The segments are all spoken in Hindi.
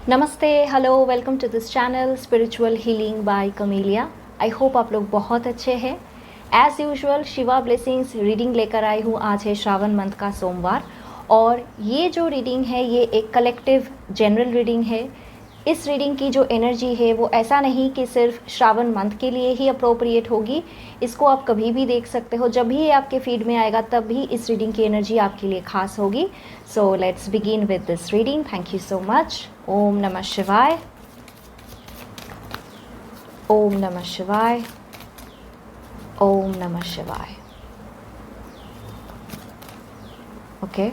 नमस्ते, hello, welcome to this channel spiritual healing by Camellia. I hope आप लोग बहुत अच्छे हैं। As usual Shiva blessings reading लेकर आई हूँ। आज है श्रावण मंथ का सोमवार और ये जो रीडिंग है ये एक कलेक्टिव जनरल रीडिंग है। इस रीडिंग की जो एनर्जी है वो ऐसा नहीं कि सिर्फ श्रावण मंथ के लिए ही अप्रोप्रिएट होगी। इसको आप कभी भी देख सकते हो, जब भी ये आपके फीड में आएगा तब भी इस रीडिंग की एनर्जी आपके लिए खास होगी। So let's begin with this reading. Thank you so much. ओम नमः शिवाय, ओम नमः शिवाय, ओम नमः शिवाय। ओके,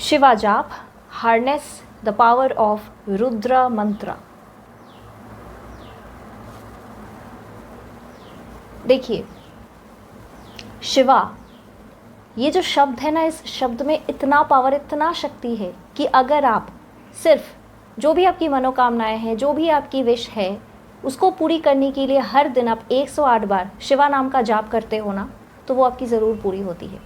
शिवा जाप, harness the power of Rudra मंत्र। देखिए, शिवा ये जो शब्द है ना, इस शब्द में इतना पावर, इतना शक्ति है कि अगर आप सिर्फ जो भी आपकी मनोकामनाएं हैं, जो भी आपकी विश है, उसको पूरी करने के लिए हर दिन आप 108 बार शिवा नाम का जाप करते हो ना, तो वो आपकी ज़रूर पूरी होती है।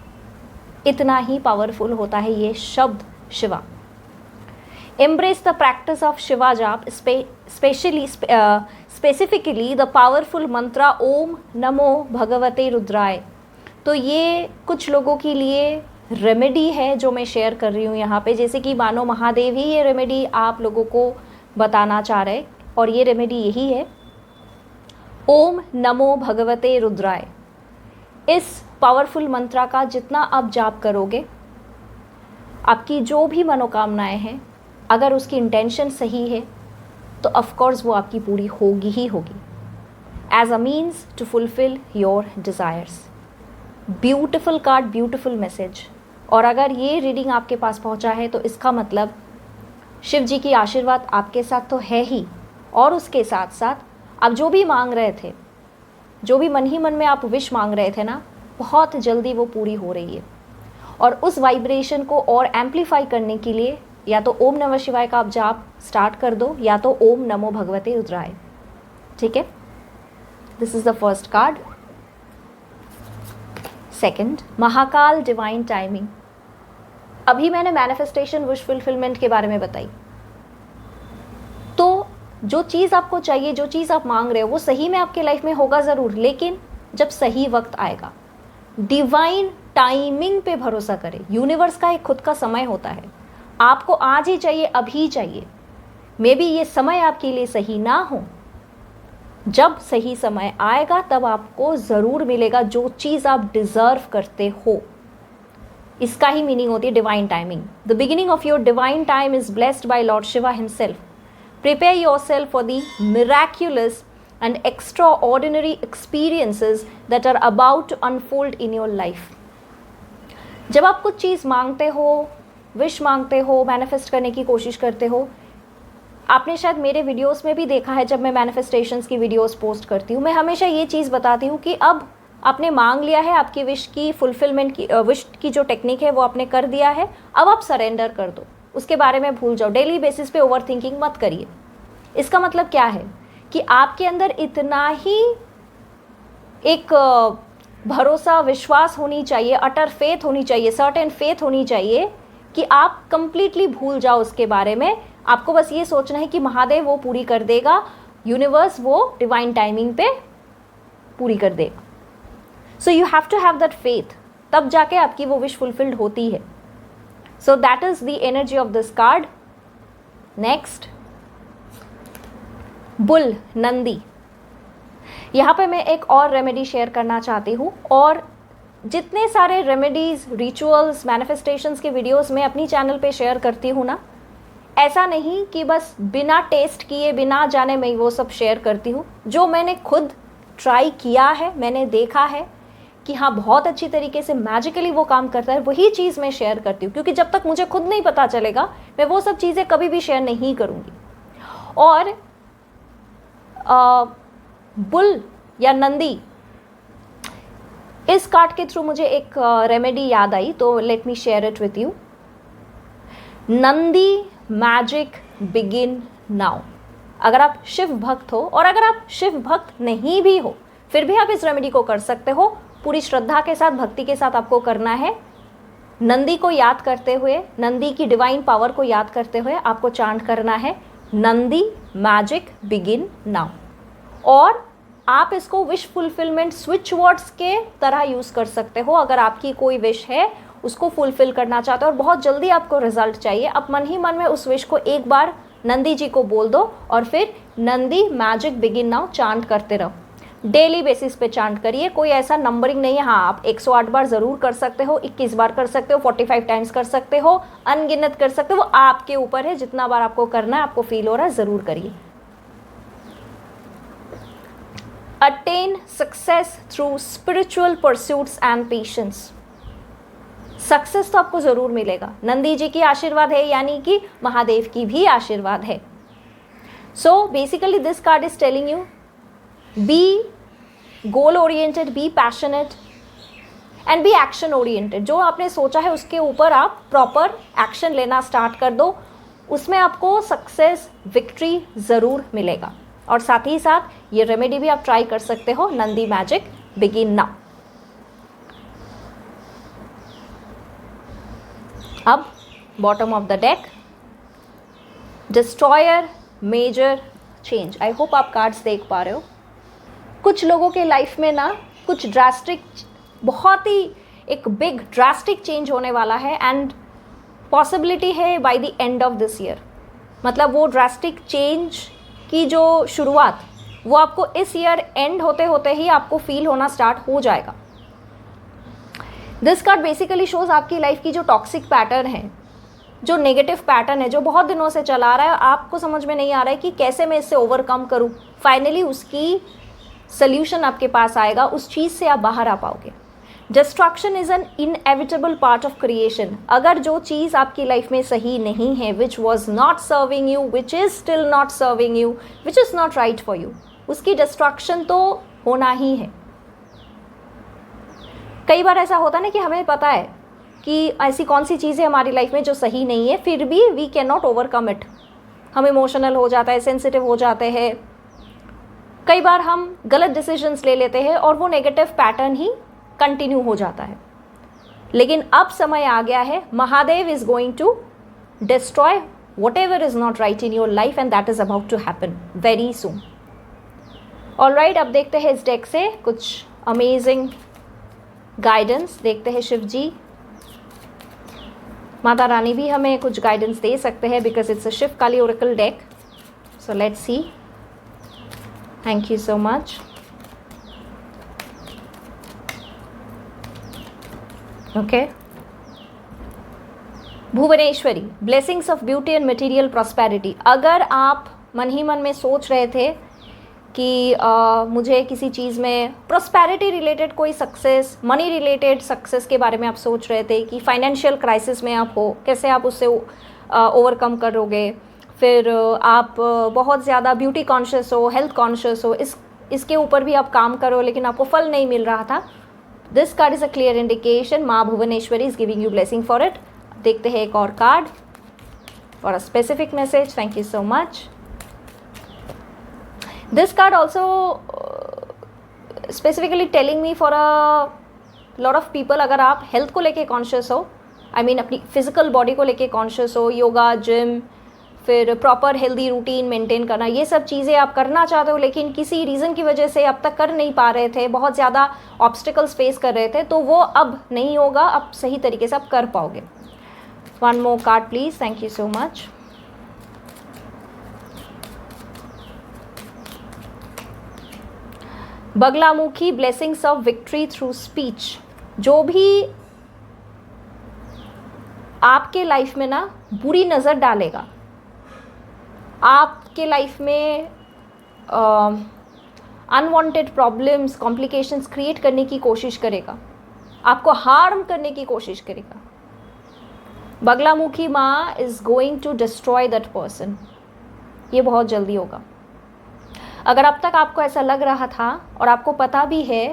इतना ही पावरफुल होता है ये शब्द Shiva. Embrace the practice of Shiva जाप, स्पेसिफिकली द पावरफुल मंत्रा ओम नमो भगवते रुद्राय। तो ये कुछ लोगों के लिए रेमेडी है जो मैं शेयर कर रही हूँ यहाँ पे, जैसे कि मानो महादेव ही ये रेमेडी आप लोगों को बताना चाह रहे, और ये रेमेडी यही है, ओम नमो भगवते रुद्राय। इस पावरफुल मंत्रा का जितना आप जाप करोगे, आपकी जो भी मनोकामनाएं हैं, अगर उसकी इंटेंशन सही है तो ऑफकोर्स वो आपकी पूरी होगी ही होगी, as a means to fulfil your desires. Beautiful card, beautiful message. और अगर ये रीडिंग आपके पास पहुंचा है तो इसका मतलब शिव जी की आशीर्वाद आपके साथ तो है ही, और उसके साथ साथ आप जो भी मांग रहे थे, जो भी मन ही मन में आप विश मांग रहे थे ना, बहुत जल्दी वो पूरी हो रही है। और उस वाइब्रेशन को और एम्पलीफाई करने के लिए या तो ओम नमः शिवाय का आप जाप स्टार्ट कर दो, या तो ओम नमो भगवते रुद्राय। ठीक है, this is the first card. Second, Mahakal divine timing. अभी मैंने मैनिफेस्टेशन विश फुलफिलमेंट के बारे में बताई, तो जो चीज़ आपको चाहिए, जो चीज़ आप मांग रहे हो, वो सही में आपके लाइफ में होगा ज़रूर, लेकिन जब सही वक्त आएगा। डिवाइन टाइमिंग पे भरोसा करें। यूनिवर्स का एक खुद का समय होता है, आपको आज ही चाहिए, अभी चाहिए। मे बी ये समय आपके लिए सही ना हो, जब सही समय आएगा तब आपको ज़रूर मिलेगा जो चीज़ आप डिज़र्व करते हो। इसका ही मीनिंग होती है divine timing. The beginning of your divine time is blessed by Lord Shiva himself. Prepare yourself for the miraculous and extraordinary experiences that are about to unfold in your life. जब आप कुछ चीज़ मांगते हो, विश मांगते हो, मैनिफेस्ट करने की कोशिश करते हो, आपने शायद मेरे वीडियोस में भी देखा है, जब मैं मैनिफेस्टेशंस की वीडियोस पोस्ट करती हूँ, मैं हमेशा ये चीज़ बताती हूँ कि अब आपने मांग लिया है, आपकी विश की फुलफिलमेंट की, विश की जो टेक्निक है वो आपने कर दिया है, अब आप सरेंडर कर दो, उसके बारे में भूल जाओ। डेली बेसिस पे ओवर थिंकिंग मत करिए। इसका मतलब क्या है कि आपके अंदर इतना ही एक भरोसा, विश्वास होनी चाहिए, अटर फेथ होनी चाहिए, सर्टेन फेथ होनी चाहिए कि आप कंप्लीटली भूल जाओ उसके बारे में। आपको बस ये सोचना है कि महादेव वो पूरी कर देगा, यूनिवर्स वो डिवाइन टाइमिंग पे पूरी कर देगा। So you have to have that faith, तब जाके आपकी वो विश फुलफिल्ड होती है। So that is the energy of this card. Next, bull, Nandi. यहाँ पे मैं एक और रेमेडी शेयर करना चाहती हूँ, और जितने सारे रेमेडीज, रिचुअल्स, मैनिफेस्टेशंस के वीडियोस मैं अपनी चैनल पे शेयर करती हूँ ना, ऐसा नहीं कि बस बिना टेस्ट किए, बिना जाने मैं वो सब शेयर करती हूँ। जो मैंने खुद ट्राई किया है, मैंने देखा है कि हाँ बहुत अच्छी तरीके से मैजिकली वो काम करता है, वही चीज़ मैं शेयर करती हूँ, क्योंकि जब तक मुझे खुद नहीं पता चलेगा मैं वो सब चीज़ें कभी भी शेयर नहीं करूँगी। और बुल या नंदी, इस कार्ड के थ्रू मुझे एक रेमेडी याद आई, तो let me share it with you. Nandi magic begin now. अगर आप शिव भक्त हो, और अगर आप शिव भक्त नहीं भी हो, फिर भी आप इस रेमेडी को कर सकते हो। पूरी श्रद्धा के साथ, भक्ति के साथ आपको करना है। नंदी को याद करते हुए, नंदी की डिवाइन पावर को याद करते हुए आपको चांट करना है नंदी मैजिक बिगिन नाउ। और आप इसको विश फुलफिलमेंट स्विच वर्ड्स के तरह यूज़ कर सकते हो। अगर आपकी कोई विश है, उसको फुलफिल करना चाहते हो और बहुत जल्दी आपको रिजल्ट चाहिए, अब मन ही मन में उस विश को एक बार नंदी जी को बोल दो और फिर Nandi magic begin now chant करते रहो। डेली बेसिस पे चांट करिए, कोई ऐसा नंबरिंग नहीं है। हाँ, आप 108 बार ज़रूर कर सकते हो, 21 बार कर सकते हो, 45 टाइम्स कर सकते हो, अनगिनत कर सकते हो, वो आपके ऊपर है। जितना बार आपको करना है, आपको फील हो रहा है, ज़रूर करिए। Attain success through spiritual pursuits and patience. Success तो आपको ज़रूर मिलेगा, नंदी जी की आशीर्वाद है, यानी कि महादेव की भी आशीर्वाद है। So basically this card is telling you be goal oriented, be passionate and be action oriented. जो आपने सोचा है उसके ऊपर आप प्रॉपर एक्शन लेना स्टार्ट कर दो, उसमें आपको सक्सेस विक्ट्री ज़रूर मिलेगा। और साथ ही साथ ये रेमेडी भी आप ट्राई कर सकते हो, नंदी मैजिक बिगिन नाउ। अब bottom of the deck, destroyer major change. I hope आप कार्ड्स देख पा रहे हो। कुछ लोगों के लाइफ में ना कुछ ड्रास्टिक, बहुत ही एक बिग ड्रास्टिक चेंज होने वाला है एंड पॉसिबिलिटी है by the end of this year. मतलब वो ड्रास्टिक चेंज की जो शुरुआत, वो आपको इस ईयर एंड होते होते ही आपको फील होना स्टार्ट हो जाएगा। दिस कार्ड बेसिकली शोज आपकी लाइफ की जो टॉक्सिक पैटर्न है, जो नेगेटिव पैटर्न है, जो बहुत दिनों से चला आ रहा है, आपको समझ में नहीं आ रहा है कि कैसे मैं इससे ओवरकम करूं। फाइनली उसकी सल्यूशन आपके पास आएगा, उस चीज़ से आप बाहर आ पाओगे। Destruction is an inevitable part of creation. अगर जो चीज़ आपकी लाइफ में सही नहीं है, which was not serving you, which is still not serving you, which is not right for you, उसकी डिस्ट्रक्शन तो होना ही है। कई बार ऐसा होता है ना कि हमें पता है कि ऐसी कौन सी चीज़ें हमारी लाइफ में जो सही नहीं है, फिर भी we can not overcome it. हम इमोशनल हो जाता है, सेंसिटिव हो जाते हैं, कई बार हम गलत डिसीजंस ले लेते हैं और वो नेगेटिव पैटर्न ही कंटिन्यू हो जाता है। लेकिन अब समय आ गया है, Mahadev is going to destroy whatever is not right in your life and that is about to happen very soon. Alright, अब देखते हैं इस डेक से कुछ अमेजिंग गाइडेंस। देखते हैं शिव जी, माता रानी भी हमें कुछ गाइडेंस दे सकते हैं because it's a Shiv Kali oracle deck. So let's see. Thank you so much. Okay, Bhuvaneshwari, blessings of beauty and material prosperity. अगर आप मन ही मन में सोच रहे थे कि मुझे किसी चीज़ में प्रॉस्पेरिटी रिलेटेड कोई सक्सेस, मनी रिलेटेड सक्सेस के बारे में आप सोच रहे थे कि फाइनेंशियल क्राइसिस में आप हो, कैसे आप उससे ओवरकम करोगे, फिर आप बहुत ज़्यादा ब्यूटी कॉन्शियस हो, हेल्थ कॉन्शियस हो, इसके ऊपर भी आप काम करो लेकिन आपको फल नहीं मिल रहा था, this card is a clear indication माँ Bhuvaneshwari is giving you blessing for it. देखते हैं एक और card for a specific message. Thank you so much. This card also specifically telling me for a lot of people, अगर आप हेल्थ को लेके कॉन्शियस हो, आई मीन अपनी फिजिकल बॉडी को लेके कॉन्शियस हो, योगा, जिम, फिर प्रॉपर हेल्दी रूटीन मेंटेन करना, ये सब चीज़ें आप करना चाहते हो लेकिन किसी रीज़न की वजह से अब तक कर नहीं पा रहे थे, बहुत ज़्यादा ऑब्स्टिकल्स फेस कर रहे थे, तो वो अब नहीं होगा, अब सही तरीके से आप कर पाओगे। One more card please. Thank you so much. Baglamukhi, blessings of victory through speech. जो भी आपके लाइफ में ना बुरी नज़र डालेगा, आपके लाइफ में अनवांटेड प्रॉब्लम्स, कॉम्प्लिकेशंस क्रिएट करने की कोशिश करेगा, आपको हार्म करने की कोशिश करेगा, बगलामुखी माँ is going to destroy that person. ये बहुत जल्दी होगा। अगर अब तक आपको ऐसा लग रहा था और आपको पता भी है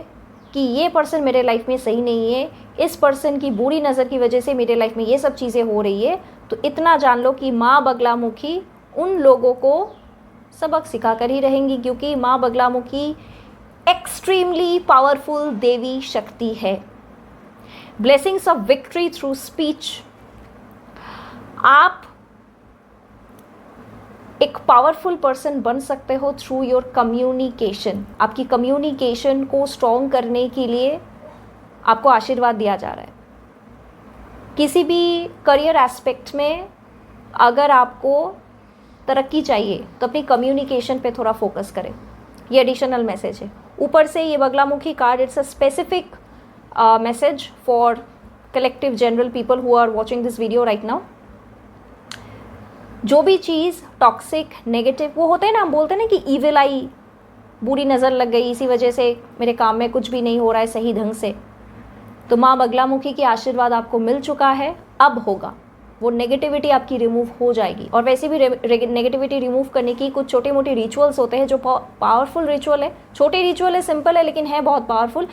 कि ये पर्सन मेरे लाइफ में सही नहीं है, इस पर्सन की बुरी नज़र की वजह से मेरे लाइफ में ये सब चीज़ें हो रही है, तो इतना जान लो कि माँ बगलामुखी उन लोगों को सबक सिखा कर ही रहेंगी, क्योंकि माँ बगलामुखी एक्सट्रीमली पावरफुल देवी शक्ति है। Blessings of victory through speech. आप एक पावरफुल पर्सन बन सकते हो थ्रू योर कम्युनिकेशन। आपकी कम्युनिकेशन को स्ट्रॉन्ग करने के लिए आपको आशीर्वाद दिया जा रहा है। किसी भी करियर एस्पेक्ट में अगर आपको तरक्की चाहिए तो अपनी कम्युनिकेशन पे थोड़ा फोकस करें। ये एडिशनल मैसेज है। ऊपर से ये Baglamukhi card, it's a specific message for collective general people who are watching this video right now. जो भी चीज़ टॉक्सिक, नेगेटिव, वो होते हैं ना, हम बोलते हैं ना कि ईविल आई, बुरी नज़र लग गई, इसी वजह से मेरे काम में कुछ भी नहीं हो रहा है सही ढंग से। तो माँ बगलामुखी की आशीर्वाद आपको मिल चुका है, अब होगा। वो नेगेटिविटी आपकी रिमूव हो जाएगी। और वैसे भी नेगेटिविटी रिमूव करने की कुछ छोटे मोटे रिचुअल्स होते हैं जो पावरफुल रिचुअल है। छोटे रिचुअल है, सिंपल है, लेकिन है बहुत पावरफुल।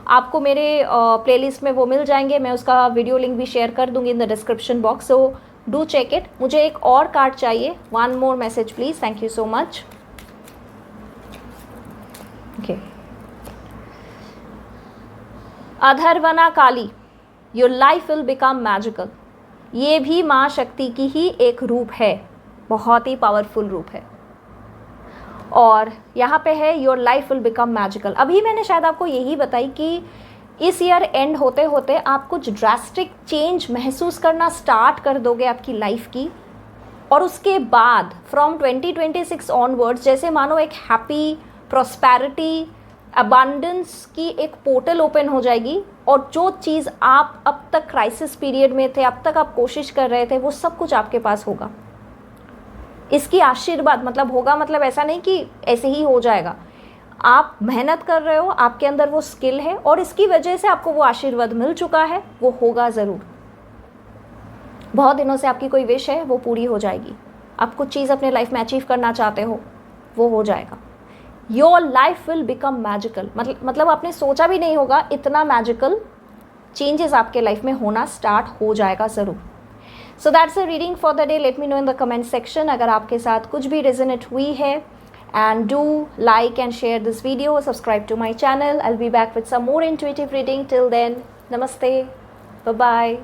आपको मेरे प्लेलिस्ट में वो मिल जाएंगे। मैं उसका वीडियो लिंक भी शेयर कर दूंगी in the description box, so do check it. मुझे एक और कार्ड चाहिए। One more message please. Thank you so much. Okay, Atharvana Kali, your life will become magical. ये भी माँ शक्ति की ही एक रूप है, बहुत ही पावरफुल रूप है। और यहाँ पे है your life will become magical. अभी मैंने शायद आपको यही बताई कि इस ईयर एंड होते होते आप कुछ ड्रास्टिक चेंज महसूस करना स्टार्ट कर दोगे आपकी लाइफ की। और उसके बाद फ्रॉम 2026 ऑनवर्ड्स जैसे मानो एक हैप्पी, प्रॉस्पेरिटी, अबांडेंस की एक पोर्टल ओपन हो जाएगी। और जो चीज़ आप अब तक क्राइसिस पीरियड में थे, अब तक आप कोशिश कर रहे थे, वो सब कुछ आपके पास होगा। इसकी आशीर्वाद मतलब होगा, मतलब ऐसा नहीं कि ऐसे ही हो जाएगा। आप मेहनत कर रहे हो, आपके अंदर वो स्किल है और इसकी वजह से आपको वो आशीर्वाद मिल चुका है, वो होगा ज़रूर। बहुत दिनों से आपकी कोई विश है, वो पूरी हो जाएगी। आप कुछ चीज़ अपने लाइफ में अचीव करना चाहते हो, वो हो जाएगा। Your life will become magical, मतलब आपने सोचा भी नहीं होगा इतना मैजिकल चेंजेस आपके लाइफ में होना स्टार्ट हो जाएगा ज़रूर। So that's a reading for the day. Let me know in the comment section अगर आपके साथ कुछ भी रेजोनेट हुई है। And do like and share this video, subscribe to my channel. I will be back with some more intuitive reading. Till then, नमस्ते, बाय बाय।